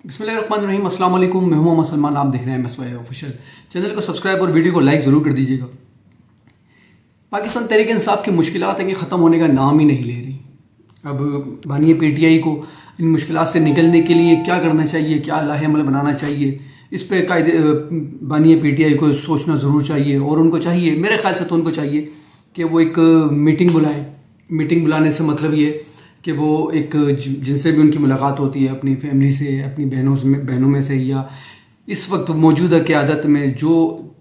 बिस्मिल्लाहिर्रहमानिर्रहीम। अस्सलाम वालेकुम। मैं हूं मोहम्मद सलमान। आप देख रहे हैं MSY ऑफिशियल। चैनल को सब्सक्राइब और वीडियो को लाइक ज़रूर कर दीजिएगा। पाकिस्तान तहरीक इंसाफ की मुश्किलात है कि ख़त्म होने का नाम ही नहीं ले रही। अब बानी PTI को इन मुश्किलात से निकलने के लिए क्या करना चाहिए, क्या लाहे अमल बनाना चाहिए, इस पर कायदे बानी PTI को सोचना ज़रूर चाहिए। और उनको चाहिए, मेरे ख्याल से तो उनको चाहिए कि वो एक मीटिंग बुलाएं। मीटिंग बुलाने से मतलब ये कि वो एक जिनसे भी उनकी मुलाकात होती है, अपनी फैमिली से, अपनी बहनों में से, या इस वक्त मौजूदा क़यादत में जो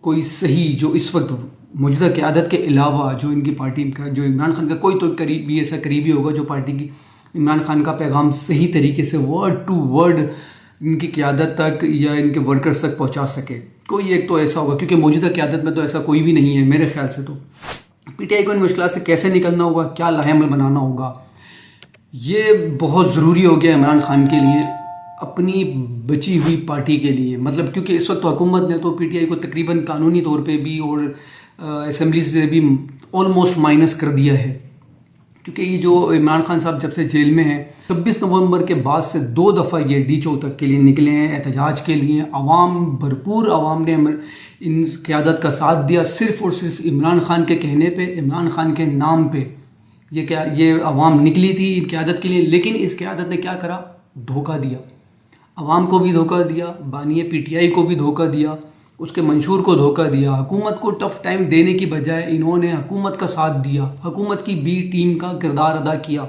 कोई सही, जो इस वक्त मौजूदा क़यादत के अलावा जो इनकी पार्टी का, जो इमरान खान का कोई तो करीबी, ऐसा करीबी होगा जो पार्टी की इमरान खान का पैगाम सही तरीके से वर्ड टू वर्ड इनकी क़यादत तक या इनके वर्कर्स तक पहुंचा सके। कोई एक तो ऐसा होगा, क्योंकि मौजूदा क़यादत में तो ऐसा कोई भी नहीं है मेरे ख्याल से। तो PTI को इन मुश्किलात से कैसे निकलना होगा, क्या लाहे अमल बनाना होगा, ये बहुत ज़रूरी हो गया इमरान खान के लिए, अपनी बची हुई पार्टी के लिए। मतलब क्योंकि इस वक्त तो हुकूमत ने तो PTI को तकरीबन कानूनी तौर पे भी और असेंबली से भी ऑलमोस्ट माइनस कर दिया है। क्योंकि ये जो इमरान खान साहब जब से जेल में हैं, 26 नवंबर के बाद से 2 दफ़ा ये D चौक तक के लिए निकले हैं एहतजाज के लिए। भरपूर आवाम ने इन क़यादत का साथ दिया, सिर्फ़ और सिर्फ इमरान खान के कहने पे, इमरान खान के नाम पे ये आवाम निकली थी क़यादत के लिए। लेकिन इस क़यादत ने क्या करा? धोखा दिया, आवाम को भी धोखा दिया, बानी PTI को भी धोखा दिया, उसके मंशूर को धोखा दिया। हुकूमत को टफ टाइम देने की बजाय इन्होंने हुकूमत का साथ दिया, हुकूमत की B टीम का किरदार अदा किया।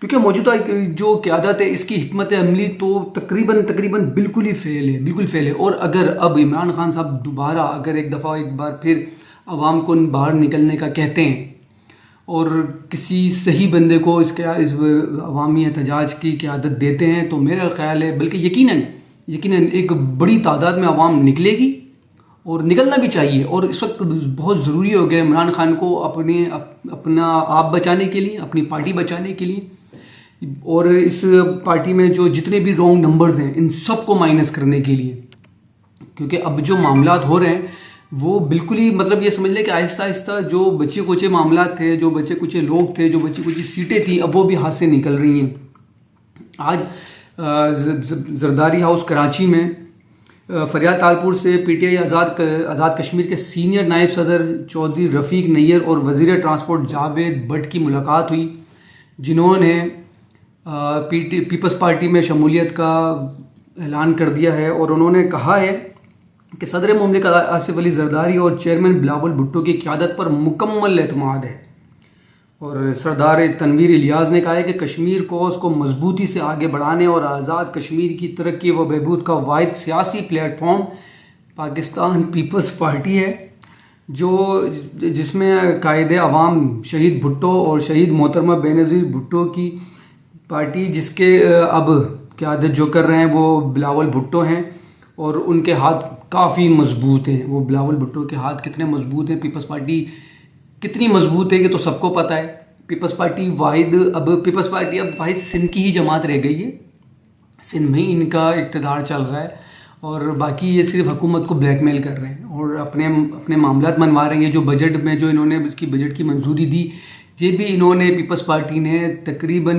क्योंकि मौजूदा जो क़यादत है, इसकी हिकमत अमली तो तकरीबन बिल्कुल ही फेल है, बिल्कुल फेल है। और अगर अब इमरान खान साहब दोबारा अगर एक बार फिर आवाम को बाहर निकलने का कहते हैं और किसी सही बंदे को इस अवामी एहतजाज की क़यादत देते हैं, तो मेरा ख़्याल है, बल्कि यकीनन एक बड़ी तादाद में आवाम निकलेगी और निकलना भी चाहिए। और इस वक्त बहुत ज़रूरी हो गया इमरान खान को अपना आप बचाने के लिए, अपनी पार्टी बचाने के लिए, और इस पार्टी में जो जितने भी रॉन्ग नंबर्स हैं इन सब को माइनस करने के लिए। क्योंकि अब जो मामलात हो रहे हैं वो बिल्कुल ही, मतलब ये समझ लें कि आहिस्ता आहिस्ता जो बचे कुचे मामला थे, जो बचे कुचे लोग थे, जो बची कुची सीटें थी, अब वो भी हाथ से निकल रही हैं। आज जरदारी हाउस कराची में फरियाद तालपुर से PTI आज़ाद कश्मीर के सीनियर नायब सदर चौधरी रफ़ीक नैयर और वज़ीर ट्रांसपोर्ट जावेद भट्ट की मुलाकात हुई, जिन्होंने पीपल्स पार्टी में शमूलियत का ऐलान कर दिया है। और उन्होंने कहा है कि सदर मुमलिकत आसिफ अली जरदारी और चेयरमैन बिलावल भुट्टो की क़यादत पर मुकम्मल एतमाद है। और सरदार तनवीर इलियास ने कहा है कि कश्मीर कॉज को मजबूती से आगे बढ़ाने और आज़ाद कश्मीर की तरक्की व बहबूद का वाहिद सियासी प्लेटफॉर्म पाकिस्तान पीपल्स पार्टी है, जिसमें कायदे अवाम शहीद भुट्टो और शहीद मोहतरमा बेनज़ीर भुट्टो की पार्टी, जिसके अब क़यादत जो कर रहे हैं वो बिलावल भुट्टो हैं। और उनके हाथ काफ़ी मजबूत हैं। वो बिलावल भुट्टो के हाथ कितने मजबूत हैं, पीपल्स पार्टी कितनी मजबूत है, कि तो सबको पता है। पीपल्स पार्टी अब वाहिद सिंध की ही जमात रह गई है, सिंध में ही इनका इक़्तिदार चल रहा है, और बाकी ये सिर्फ हुकूमत को ब्लैकमेल कर रहे हैं और अपने मामलात मनवा रहे हैं। जो बजट में जो इन्होंने इसकी बजट की मंजूरी दी, ये भी इन्होंने, पीपल्स पार्टी ने तकरीबन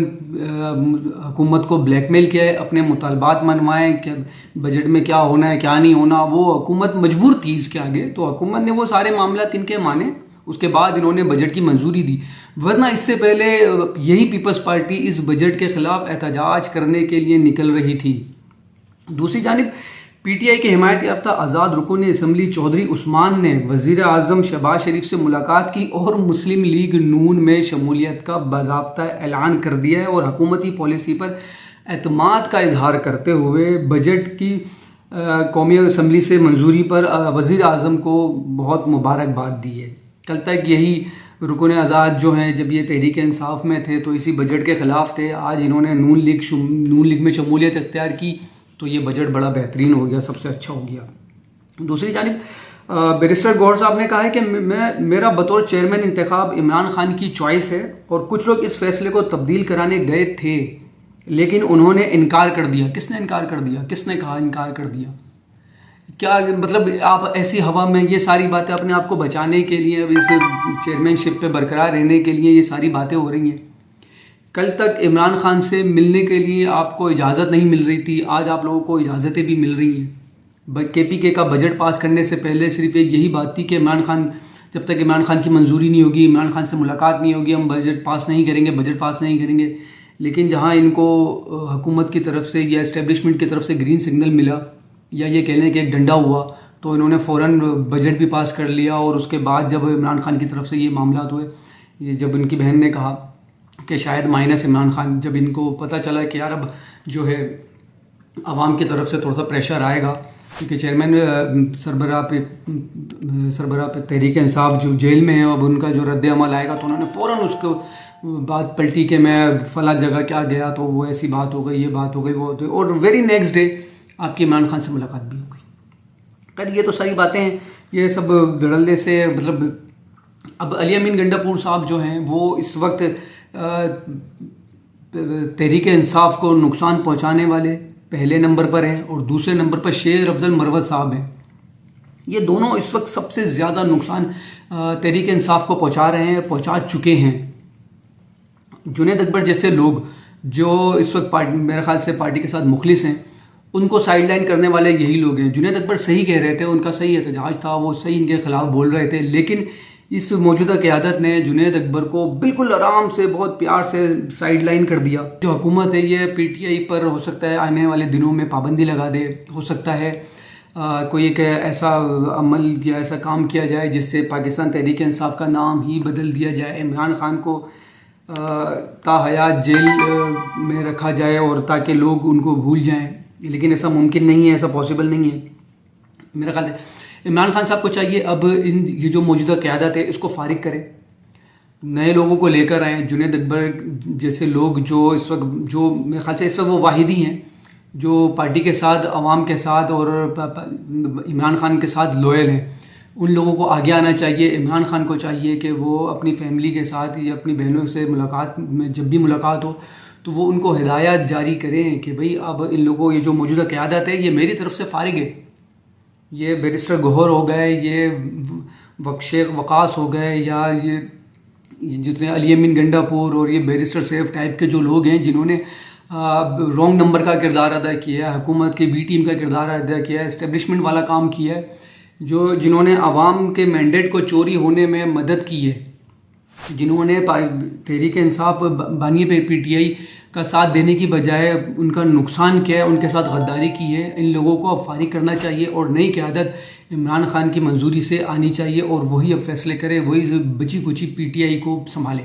हुकूमत को ब्लैकमेल किया है, अपने मुतालबात मनवाएं कि बजट में क्या होना है, क्या नहीं होना। वो हुकूमत मजबूर थी इसके आगे, तो हुकूमत ने वो सारे मामलात इनके माने, उसके बाद इन्होंने बजट की मंजूरी दी। वरना इससे पहले यही पीपल्स पार्टी इस बजट के ख़िलाफ़ एहतजाज करने के लिए निकल रही थी। दूसरी जानिब PTI के हिमायत याफ्ता आज़ाद रुकन असम्बली चौधरी उस्मान ने वज़ीर आज़म शहबाज शरीफ से मुलाकात की और मुस्लिम लीग नून में शमूलियत का बाज़ाब्ता ऐलान कर दिया है। और हुकूमती पॉलिसी पर एतमाद का इजहार करते हुए बजट की कौमी असम्बली से मंजूरी पर वज़ीर आज़म को बहुत मुबारकबाद दी है। कल तक यही रुकन आज़ाद जो हैं, जब ये तहरीक इंसाफ में थे तो इसी बजट के ख़िलाफ़ थे। आज इन्होंने नून लीग में शमूलियत इख्तियार की, तो ये बजट बड़ा बेहतरीन हो गया, सबसे अच्छा हो गया। दूसरी जानिब बैरिस्टर गौहर साहब ने कहा है कि मेरा बतौर चेयरमैन इंतखाब इमरान खान की चॉइस है, और कुछ लोग इस फैसले को तब्दील कराने गए थे लेकिन उन्होंने इनकार कर दिया। किसने इनकार कर दिया? किसने कहा इनकार कर दिया? क्या मतलब आप ऐसी हवा में ये सारी बातें अपने आप को बचाने के लिए, इस चेयरमैनशिप पे बरकरार रहने के लिए ये सारी बातें हो रही हैं? कल तक इमरान खान से मिलने के लिए आपको इजाज़त नहीं मिल रही थी, आज आप लोगों को इजाज़तें भी मिल रही हैं। KPK का बजट पास करने से पहले सिर्फ एक यही बात थी कि इमरान खान, जब तक इमरान खान की मंजूरी नहीं होगी, इमरान खान से मुलाकात नहीं होगी, हम बजट पास नहीं करेंगे, बजट पास नहीं करेंगे। लेकिन जहां इनको हुकूमत की तरफ से या इस्टेब्लिशमेंट की तरफ से ग्रीन सिग्नल मिला या ये कह लें कि एक डंडा हुआ, तो इन्होंने फ़ौरन बजट भी पास कर लिया। और उसके बाद जब इमरान खान की तरफ से ये मामला हुए, ये जब उनकी बहन ने कहा कि शायद माइनस इमरान खान, जब इनको पता चला कि यार अब जो है आवाम की तरफ से थोड़ा सा प्रेशर आएगा, क्योंकि चेयरमैन सरबराह पे तहरीक इंसाफ जो जेल में है, अब उनका जो रद्द अमल आएगा, तो उन्होंने फ़ौरन उसको बात पलटी कि मैं फ़ला जगह क्या गया तो वो ऐसी बात हो गई, ये बात हो गई, वो हो गई, और वेरी नेक्स्ट डे आपकी इमरान खान से मुलाकात भी हो गई। खैर ये तो सारी बातें हैं, ये सब धड़ल्ले से मतलब अब अली अमीन गंडापुर साहब जो हैं वो इस वक्त तहरीक इंसाफ को नुकसान पहुंचाने वाले पहले नंबर पर हैं, और दूसरे नंबर पर शेर अफजल मरवत साहब हैं। ये दोनों इस वक्त सबसे ज़्यादा नुकसान तहरीक इंसाफ को पहुंचा रहे हैं, पहुंचा चुके हैं। जुनैद अकबर जैसे लोग जो इस वक्त मेरे ख्याल से पार्टी के साथ मुखलिस हैं, उनको साइडलाइन करने वाले यही लोग हैं। जुनैद अकबर सही कह रहे थे, उनका सही एहतजाज था, वो सही इनके खिलाफ बोल रहे थे, लेकिन इस मौजूदा क़यादत ने जुनैद अकबर को बिल्कुल आराम से, बहुत प्यार से साइडलाइन कर दिया। जो हुकूमत है ये PTI पर हो सकता है आने वाले दिनों में पाबंदी लगा दे, हो सकता है कोई एक ऐसा अमल या ऐसा काम किया जाए जिससे पाकिस्तान तहरीक इंसाफ का नाम ही बदल दिया जाए, इमरान खान को ताहयात जेल में रखा जाए और ताकि लोग उनको भूल जाएं। लेकिन ऐसा मुमकिन नहीं है, ऐसा पॉसिबल नहीं है। मेरा ख्याल है इमरान खान साहब को चाहिए अब ये जो मौजूदा क़यादत है इसको फारिग करें, नए लोगों को लेकर आए। जुनैद अकबर जैसे लोग जो इस वक्त, जो मेरे ख्याल से इस वक्त वो वाहिद ही हैं जो पार्टी के साथ, अवाम के साथ और इमरान खान के साथ लॉयल हैं। उन लोगों को आगे आना चाहिए। इमरान खान को चाहिए कि वो अपनी फैमिली के साथ या अपनी बहनों से मुलाकात में, जब भी मुलाकात हो तो वो उनको हिदायत जारी करें कि भाई अब इन लोगों, ये जो मौजूदा क़यादत है ये मेरी तरफ से फारिग है। ये बैरिस्टर गौहर हो गए, ये शेख वकास हो गए, या ये जितने अली अमीन गंडापुर और ये बैरिस्टर सैफ टाइप के जो लोग हैं जिन्होंने रॉन्ग नंबर का किरदार अदा किया है, हुकूमत की B टीम का किरदार अदा किया है, इस्टेब्लिशमेंट वाला काम किया है, जिन्होंने आवाम के मैंडेट को चोरी होने में मदद की है, जिन्होंने तहरीक इंसाफ बानी पे PTI का साथ देने की बजाय उनका नुकसान किया है, उनके साथ गद्दारी की है, इन लोगों को अब फारिग करना चाहिए और नई क़यादत इमरान खान की मंजूरी से आनी चाहिए और वही अब फैसले करे, वही बची कुची PTI को संभाले।